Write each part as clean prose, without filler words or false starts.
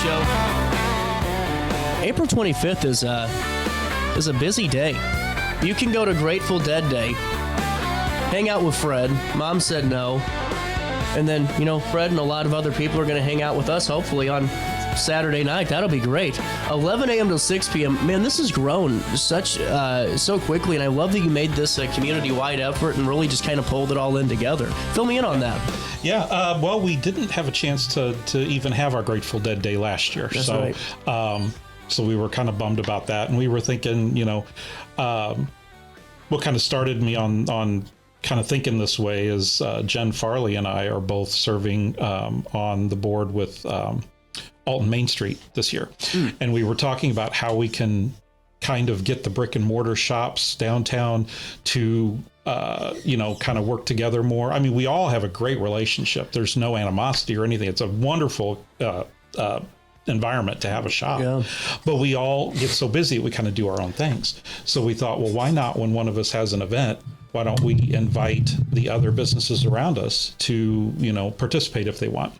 show. April 25th is a busy day. You can go to Grateful Dead Day, hang out with Fred. Mom said no. And then, Fred and a lot of other people are going to hang out with us, hopefully, on Saturday night. That'll be great. 11 a.m. to 6 p.m. Man, this has grown so quickly, and I love that you made this a community-wide effort and really just kind of pulled it all in together. Fill me in on that. Yeah, well, we didn't have a chance to even have our Grateful Dead Day last year. That's so, right. So we were kind of bummed about that, and we were thinking, what kind of started me on kind of thinking this way is Jen Farley and I are both serving on the board with Alton Main Street this year. And we were talking about how we can kind of get the brick and mortar shops downtown to, kind of work together more. I mean, we all have a great relationship. There's no animosity or anything. It's a wonderful environment to have a shop. Yeah. But we all get so busy, we kind of do our own things. So we thought, well, why not when one of us has an event? Why don't we invite the other businesses around us to, participate if they want?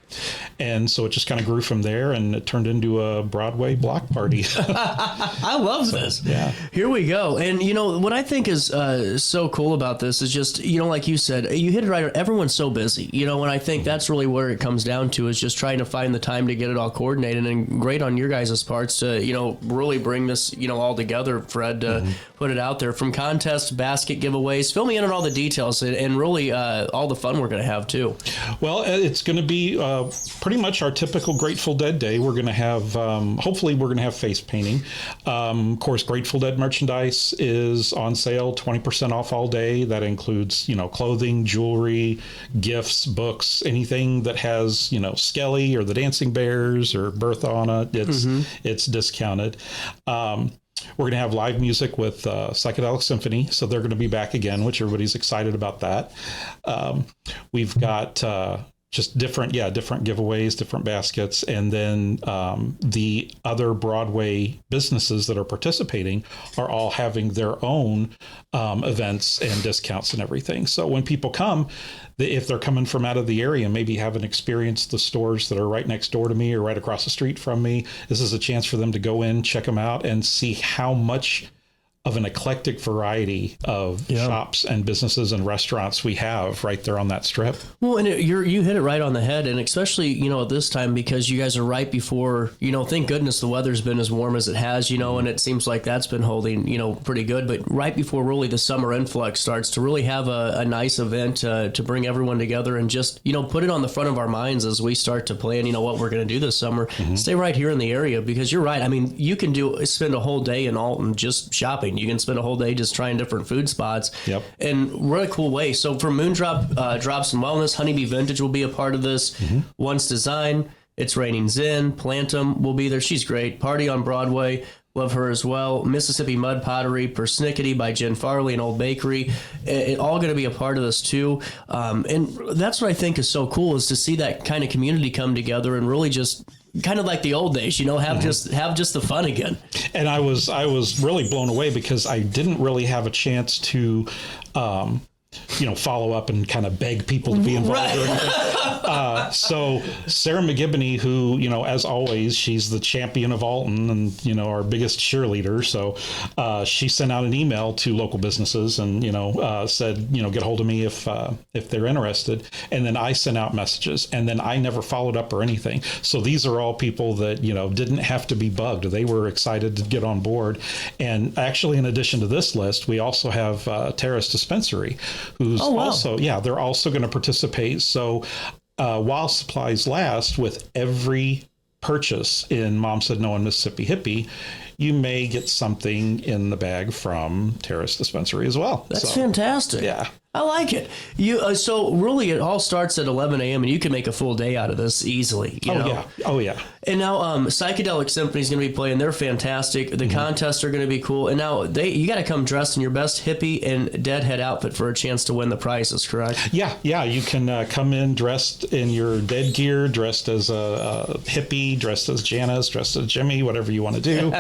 And so it just kind of grew from there, and it turned into a Broadway block party. I love this. Yeah. Here we go. And, what I think is so cool about this is just, like you said, you hit it right. Everyone's so busy, and I think that's really where it comes down to is just trying to find the time to get it all coordinated. And great on your guys' parts to, really bring this, all together, Fred, to put it out there from contests, basket giveaways. Fill me in on all the details and really all the fun we're going to have too. Well, it's going to be pretty much our typical Grateful Dead Day. We're going to have, hopefully we're going to have face painting. Of course, Grateful Dead merchandise is on sale, 20% off all day. That includes, clothing, jewelry, gifts, books, anything that has, Skelly or the Dancing Bears or Bertha on it. It's discounted. We're going to have live music with Psychedelic Symphony, so they're going to be back again, which everybody's excited about that. We've got just different giveaways, different baskets, and then the other Broadway businesses that are participating are all having their own events and discounts and everything. So when people come, if they're coming from out of the area and maybe haven't experienced the stores that are right next door to me or right across the street from me, this is a chance for them to go in, check them out, and see how much of an eclectic variety of shops and businesses and restaurants we have right there on that strip. Well, and you hit it right on the head, and especially, at this time, because you guys are right before, thank goodness the weather's been as warm as it has, and it seems like that's been holding, pretty good, but right before really the summer influx starts to really have a nice event to bring everyone together and just, put it on the front of our minds as we start to plan, what we're going to do this summer. Stay right here in the area, because you're right. I mean, you can spend a whole day in Alton just shopping. You can spend a whole day just trying different food spots. Yep. And really cool way. So for Moondrop Drops and Wellness, Honeybee Vintage will be a part of this. Once Design, It's Raining Zen, Plantum will be there. She's great. Party on Broadway. Love her as well. Mississippi Mud Pottery, Persnickety by Jen Farley and Old Bakery. It all going to be a part of this too. And that's what I think is so cool, is to see that kind of community come together and really just kind of like the old days, have just the fun again. And I was really blown away because I didn't really have a chance to follow up and kind of beg people to be involved or anything. So Sarah McGibney, who, as always, she's the champion of Alton and, our biggest cheerleader. So she sent out an email to local businesses and, said, get hold of me if they're interested. And then I sent out messages, and then I never followed up or anything. So these are all people that, didn't have to be bugged. They were excited to get on board. And actually, in addition to this list, we also have Terrace Dispensary, who's they're also going to participate. So while supplies last, with every purchase in Mom Said No and Mississippi Hippie, you may get something in the bag from Terrace Dispensary as well. That's fantastic. Yeah. I like it. So really, it all starts at 11 a.m. and you can make a full day out of this easily. Oh yeah. And now Psychedelic Symphony is going to be playing. They're fantastic. The contests are going to be cool. And now you got to come dressed in your best hippie and deadhead outfit for a chance to win the prizes, correct? Yeah. You can come in dressed in your dead gear, dressed as a hippie, dressed as Janice, dressed as Jimmy, whatever you want to do.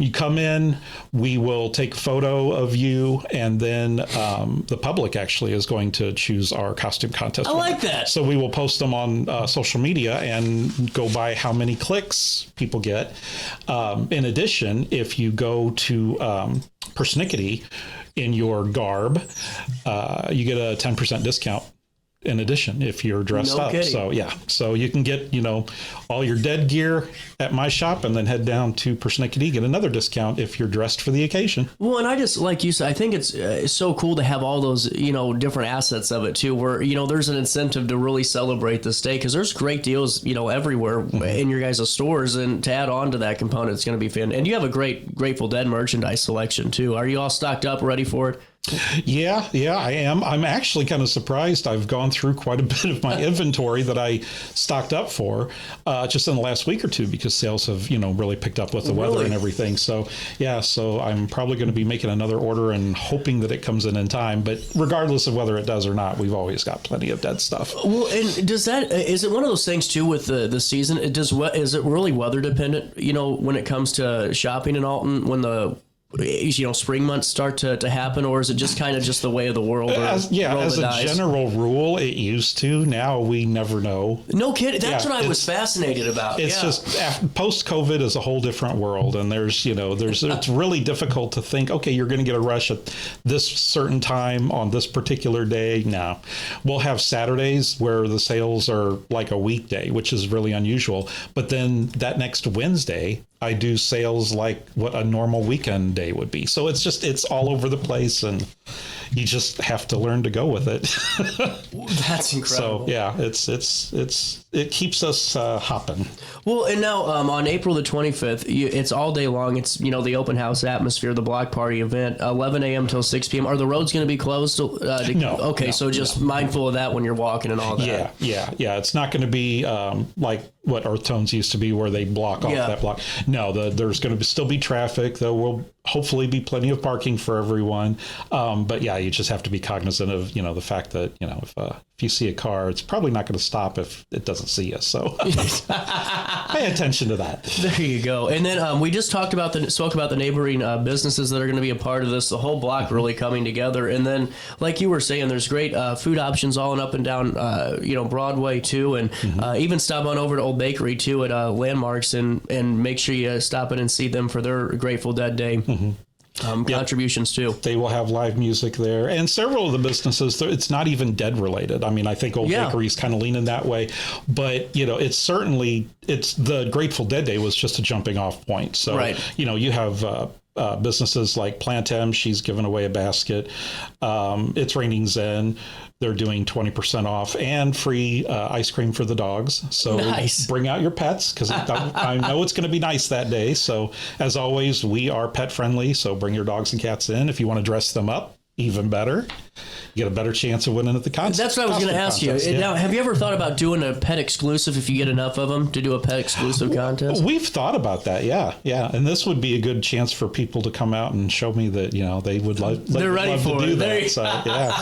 You come in, we will take a photo of you, and then the the public actually is going to choose our costume contest. I like that. So we will post them on social media and go by how many clicks people get. In addition, if you go to Persnickety in your garb, you get a 10% discount in addition if you're dressed up. Kidding. So yeah, so you can get, all your dead gear at my shop and then head down to Persnickety, get another discount if you're dressed for the occasion. Well, and I just, like you said, I think it's so cool to have all those, different assets of it too, where, there's an incentive to really celebrate this day, because there's great deals, everywhere in your guys' stores, and to add on to that component, it's going to be fun. And you have a great Grateful Dead merchandise selection too. Are you all stocked up, ready for it? Yeah, I am. I'm actually kind of surprised. I've gone through quite a bit of my inventory that I stocked up for just in the last week or two, because sales have, really picked up with the weather and everything. So, yeah, so I'm probably going to be making another order and hoping that it comes in time. But regardless of whether it does or not, we've always got plenty of dead stuff. Well, and is it one of those things too with the season? Is it really weather dependent, when it comes to shopping in Alton, when the spring months start to happen, or is it just kind of just the way of the world? As a general rule, it used to. Now we never know. No kidding. That's what I was fascinated about. It's just post-COVID is a whole different world, and it's really difficult to think, okay, you're going to get a rush at this certain time on this particular day. No, we'll have Saturdays where the sales are like a weekday, which is really unusual. But then that next Wednesday, I do sales like what a normal weekend day would be. So it's all over the place, and you just have to learn to go with it. That's incredible. So yeah, it keeps us hopping. Well, and now on April the 25th, it's all day long. It's the open house atmosphere, the block party event, 11 a.m. till 6 p.m. Are the roads going to be closed? No. Okay, so just mindful of that when you're walking and all that. Yeah. It's not going to be like what Earth Tones used to be, where they block off that block. No, there's going to still be traffic. There will hopefully be plenty of parking for everyone. But yeah, you just have to be cognizant of, the fact that, if you see a car, it's probably not going to stop if it doesn't see us. So pay attention to that. There you go. And then we just spoke about the neighboring businesses that are going to be a part of this, the whole block really coming together. And then, like you were saying, there's great food options all and up and down, Broadway too. And even stop on over to Old Bakery too at Landmarks and make sure you stop in and see them for their Grateful Dead Day. Contributions too. They will have live music there, and several of the businesses, it's not even Dead related. I mean, I think Old Bakery is kind of leaning that way, but it's the Grateful Dead Day was just a jumping off point. So you have businesses like Plant M, she's given away a basket. It's Raining Zen. They're doing 20% off and free ice cream for the dogs. So bring out your pets, because I know it's going to be nice that day. So as always, we are pet friendly. So bring your dogs and cats in. If you want to dress them up, even better. You get a better chance of winning at the contest. That's what I was going to ask you. Yeah. Now, have you ever thought about doing a pet exclusive if you get enough of them to do a pet exclusive contest? We've thought about that, yeah. And this would be a good chance for people to come out and show me that, they would They're ready for to do it. that. So, yeah.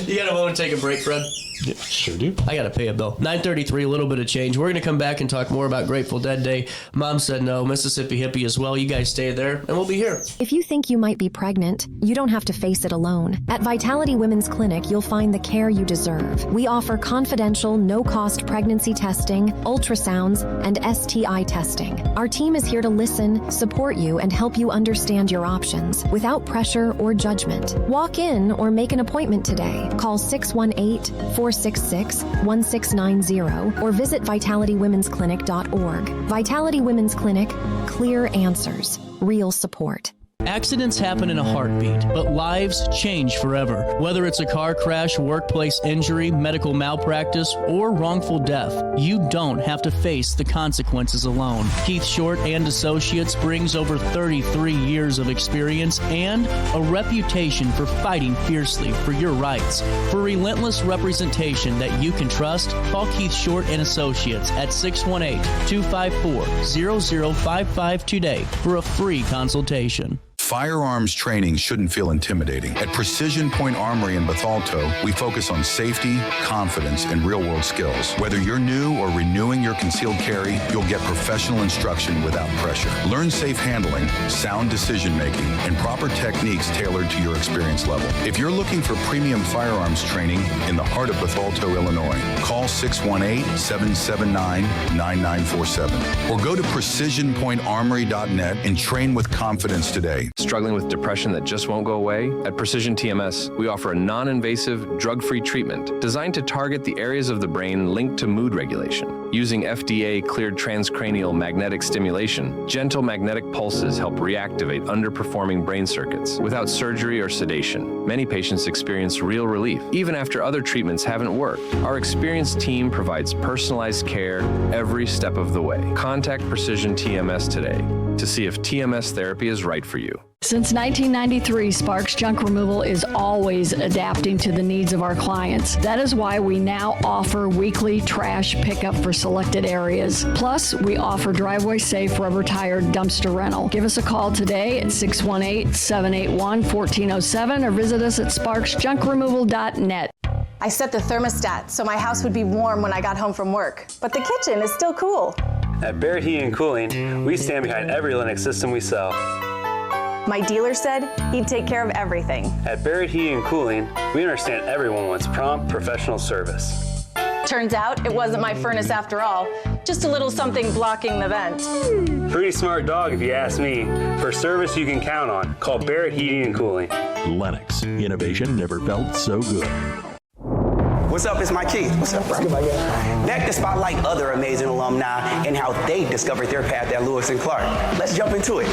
You got a moment to take a break, Fred? Yeah, sure do. I got to pay a bill. 9:33, a little bit of change. We're going to come back and talk more about Grateful Dead Day. Mom said no. Mississippi Hippie as well. You guys stay there, and we'll be here. If you think you might be pregnant, you don't have to face it alone. At Vitality Women's Clinic, you'll find the care you deserve. We offer confidential, no-cost pregnancy testing, ultrasounds, and STI testing. Our team is here to listen, support you, and help you understand your options without pressure or judgment. Walk in or make an appointment today. Call 618-466-1690 or visit vitalitywomensclinic.org. Vitality Women's Clinic, clear answers, real support. Accidents happen in a heartbeat, but lives change forever. Whether it's a car crash, workplace injury, medical malpractice, or wrongful death, you don't have to face the consequences alone. Keith Short and Associates brings over 33 years of experience and a reputation for fighting fiercely for your rights. For relentless representation that you can trust, call Keith Short and Associates at 618-254-0055 today for a free consultation. Firearms training shouldn't feel intimidating. At Precision Point Armory in Bethalto, we focus on safety, confidence, and real-world skills. Whether you're new or renewing your concealed carry, you'll get professional instruction without pressure. Learn safe handling, sound decision-making, and proper techniques tailored to your experience level. If you're looking for premium firearms training in the heart of Bethalto, Illinois, call 618-779-9947 or go to precisionpointarmory.net and train with confidence today. Struggling with depression that just won't go away? At Precision TMS, we offer a non-invasive, drug-free treatment designed to target the areas of the brain linked to mood regulation. Using FDA-cleared transcranial magnetic stimulation, gentle magnetic pulses help reactivate underperforming brain circuits without surgery or sedation. Many patients experience real relief, even after other treatments haven't worked. Our experienced team provides personalized care every step of the way. Contact Precision TMS today to see if TMS therapy is right for you. Since 1993, Sparks Junk Removal is always adapting to the needs of our clients. That is why we now offer weekly trash pickup for selected areas. Plus, we offer driveway-safe rubber-tired dumpster rental. Give us a call today at 618-781-1407 or visit us at sparksjunkremoval.net. I set the thermostat so my house would be warm when I got home from work, but the kitchen is still cool. At Barrett Heating and Cooling, we stand behind every Lennox system we sell. My dealer said he'd take care of everything. At Barrett Heating and Cooling, we understand everyone wants prompt, professional service. Turns out it wasn't my furnace after all, just a little something blocking the vent. Pretty smart dog if you ask me. For service you can count on, call Barrett Heating and Cooling. Lennox, innovation never felt so good. What's up? It's Mike Keith. What's up, bro? Back to spotlight other amazing alumni and how they discovered their path at Lewis and Clark. Let's jump into it.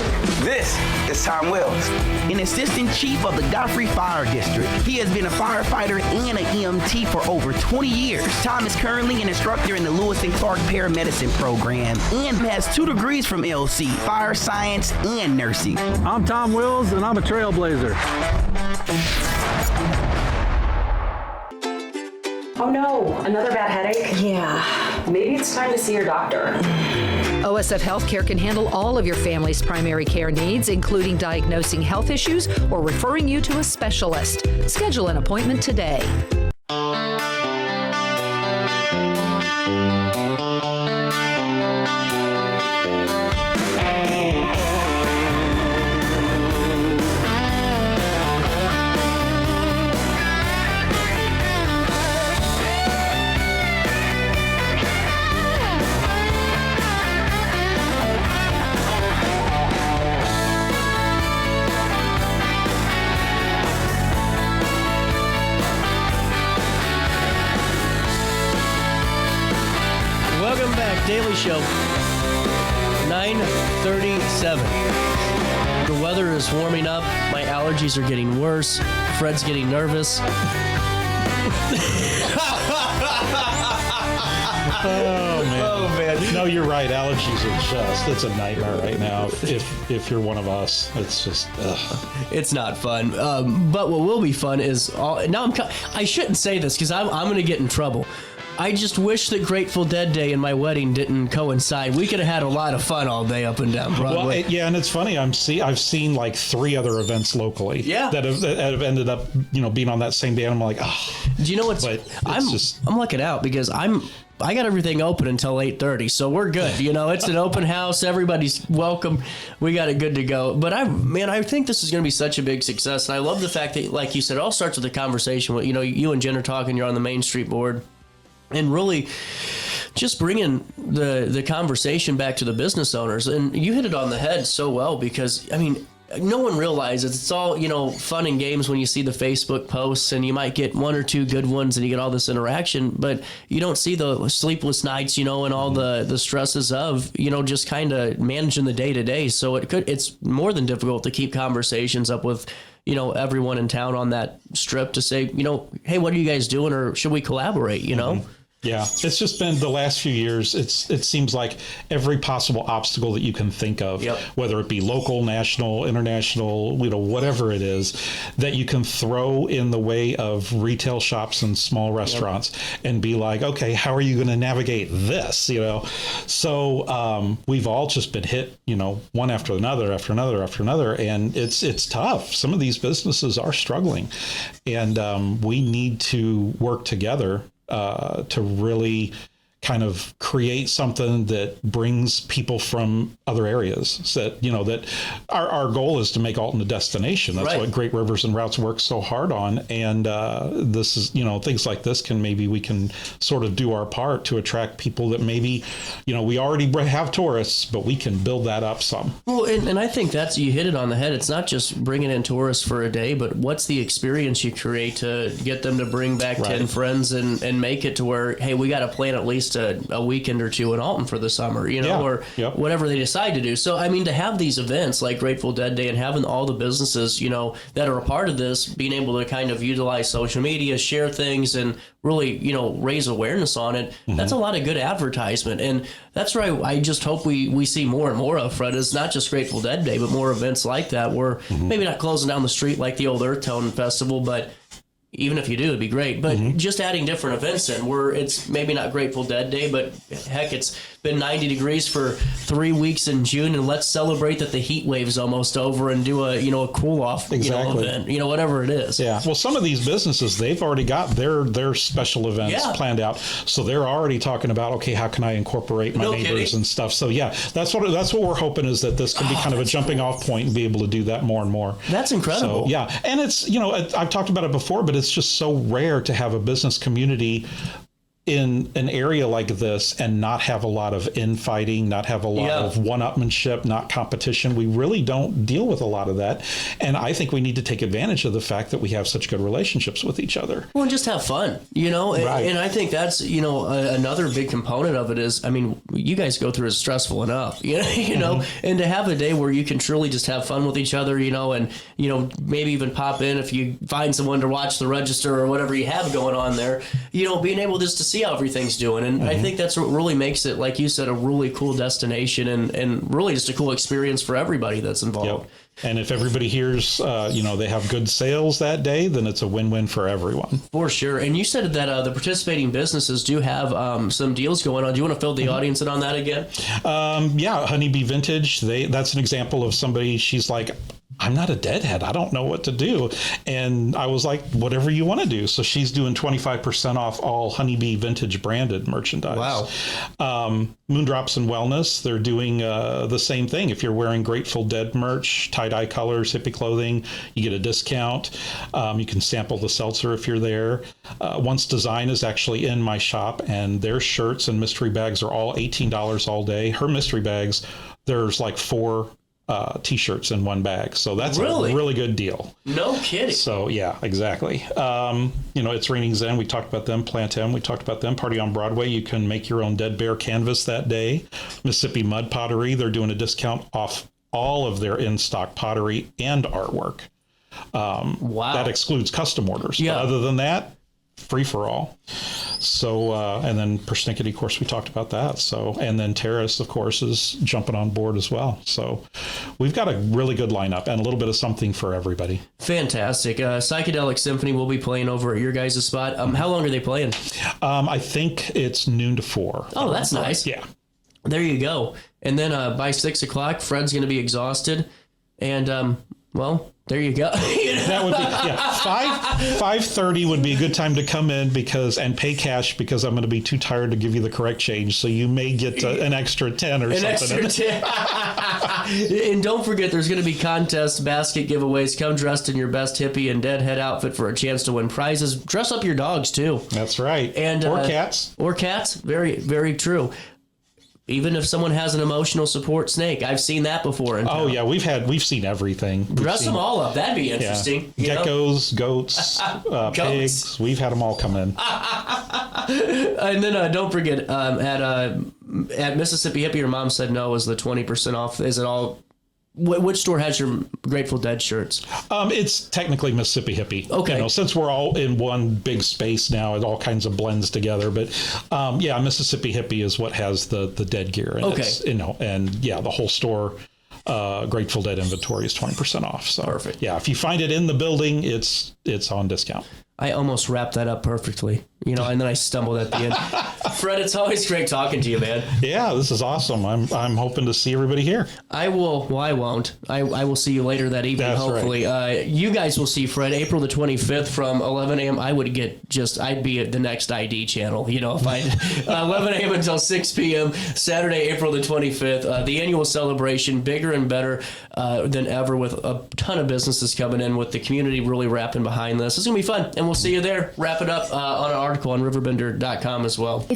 This is Tom Wills, an assistant chief of the Godfrey Fire District. He has been a firefighter and an EMT for over 20 years. Tom is currently an instructor in the Lewis and Clark Paramedicine program and has 2 degrees from LC, fire science and nursing. I'm Tom Wills and I'm a trailblazer. Oh no, another bad headache? Yeah. Maybe it's time to see your doctor. OSF Healthcare can handle all of your family's primary care needs, including diagnosing health issues or referring you to a specialist. Schedule an appointment today. Daily Show, 9:37. The weather is warming up. My allergies are getting worse. Fred's getting nervous. Oh man. No, you're right. Allergies are it's a nightmare right now. If you're one of us, it's just, it's not fun. But what will be fun is I shouldn't say this because I'm going to get in trouble. I just wish that Grateful Dead Day and my wedding didn't coincide. We could have had a lot of fun all day up and down Broadway. Well, and it's funny. I've seen like 3 other events locally. Yeah. That have ended up, being on that same day. And I'm like, oh. Do you know what's? I'm lucking out because I got everything open until 8:30, so we're good. It's an open house. Everybody's welcome. We got it good to go. But I think this is going to be such a big success, and I love the fact that, like you said, it all starts with a conversation. With you and Jen are talking. You're on the Main Street board. And really just bringing the conversation back to the business owners. And you hit it on the head so well because, no one realizes it's all, fun and games when you see the Facebook posts and you might get 1 or 2 good ones and you get all this interaction, but you don't see the sleepless nights, and all the stresses of, just kind of managing the day to day. So it's more than difficult to keep conversations up with, everyone in town on that strip to say, hey, what are you guys doing? Or should we collaborate, Yeah, it's just been the last few years. It seems like every possible obstacle that you can think of, whether it be local, national, international, whatever it is, that you can throw in the way of retail shops and small restaurants, and be like, okay, how are you going to navigate this? So we've all just been hit, one after another, and it's tough. Some of these businesses are struggling, and we need to work together to really kind of create something that brings people from other areas. So that our goal is to make Alton a destination. That's what Great Rivers and Routes works so hard on. And this is, things like this we can sort of do our part to attract people that maybe, we already have tourists, but we can build that up some. Well, and I think you hit it on the head. It's not just bringing in tourists for a day, but what's the experience you create to get them to bring back 10 friends and make it to where, hey, we got to plan at least a weekend or two in Alton for the summer, or whatever they decide to do. So, I mean, to have these events like Grateful Dead Day and having all the businesses, that are a part of this, being able to kind of utilize social media, share things, and really, raise awareness on it, that's a lot of good advertisement. And that's where I just hope we see more and more of, Fred, is not just Grateful Dead Day, but more events like that, where maybe not closing down the street like the old Earth Tone Festival, but even if you do, it'd be great. But just adding different events in where it's maybe not Grateful Dead Day, but heck, it's been 90 degrees for 3 weeks in June, and let's celebrate that the heat wave's almost over and do a cool off event, whatever it is. Yeah. Well, some of these businesses, they've already got their special events planned out, so they're already talking about, okay, how can I incorporate my neighbors and stuff. So yeah, that's what we're hoping, is that this can be kind of a jumping off point and be able to do that more and more. That's incredible. So, yeah, and it's I've talked about it before, but it's just so rare to have a business community in an area like this and not have a lot of infighting, not have a lot of one-upmanship, not competition. We really don't deal with a lot of that. And I think we need to take advantage of the fact that we have such good relationships with each other. Well, and just have fun, and I think that's, another big component of it is, I mean, you guys go through it stressful enough, and to have a day where you can truly just have fun with each other, and, maybe even pop in if you find someone to watch the register or whatever you have going on there, being able just to see how everything's doing. And I think that's what really makes it, like you said, a really cool destination and really just a cool experience for everybody that's involved. Yep. And if everybody hears, they have good sales that day, then it's a win-win for everyone. For sure. And you said that the participating businesses do have some deals going on. Do you want to fill the audience in on that again? Honeybee Vintage. That's an example of somebody, she's like, I'm not a deadhead. I don't know what to do. And I was like, whatever you want to do. So she's doing 25% off all Honeybee Vintage branded merchandise. Wow. Moondrops and Wellness, they're doing the same thing. If you're wearing Grateful Dead merch, tie-dye colors, hippie clothing, you get a discount. You can sample the seltzer if you're there. Once Design is actually in my shop, and their shirts and mystery bags are all $18 all day. Her mystery bags, there's like 4 T-shirts in one bag. So that's a really good deal. No kidding. So yeah, exactly. It's Raining Zen. We talked about them. Plant M. We talked about them. Party on Broadway. You can make your own Dead Bear canvas that day. Mississippi Mud Pottery. They're doing a discount off all of their in-stock pottery and artwork. Wow. That excludes custom orders. Yeah. But other than that, free for all. So, and then Persnickety, of course, we talked about that. So, and then Terrace, of course, is jumping on board as well. So we've got a really good lineup and a little bit of something for everybody. Fantastic. Psychedelic Symphony will be playing over at your guys' spot. How long are they playing? I think it's noon to 4. Oh, that's nice. Yeah. There you go. And then by 6 o'clock, Fred's going to be exhausted. And, there you go. That would be 5:30 would be a good time to come in and pay cash, because I'm going to be too tired to give you the correct change. So you may get an extra 10 or something. Extra 10. And don't forget, there's going to be contests, basket giveaways. Come dressed in your best hippie and deadhead outfit for a chance to win prizes. Dress up your dogs too. That's right. Or cats. Or cats. Very, very true. Even if someone has an emotional support snake, I've seen that before. Oh yeah, we've seen everything. Dress them all up. That'd be interesting. Yeah. Geckos, goats, pigs. We've had them all come in. And then don't forget, at Mississippi Hippie, your mom said no was the 20% off. Is it all Which store has your Grateful Dead shirts? It's technically Mississippi Hippie. Okay. Since we're all in one big space now, it all kinds of blends together. But Mississippi Hippie is what has the Dead gear. And it's, the whole store, Grateful Dead inventory is 20% off. So perfect. Yeah, if you find it in the building, it's on discount. I almost wrapped that up perfectly, and then I stumbled at the end. Fred, it's always great talking to you, man. Yeah, this is awesome. I'm hoping to see everybody here. I will. Well, I won't. I will see you later that evening, That's hopefully. right. You guys will see Fred April the 25th from 11 a.m. I'd be at the next ID channel, if I 11 a.m. until 6 p.m. Saturday, April the 25th. The annual celebration, bigger and better than ever, with a ton of businesses coming in, with the community really wrapping behind this. It's going to be fun, and we'll see you there. Wrap it up on an article on RiverBender.com as well.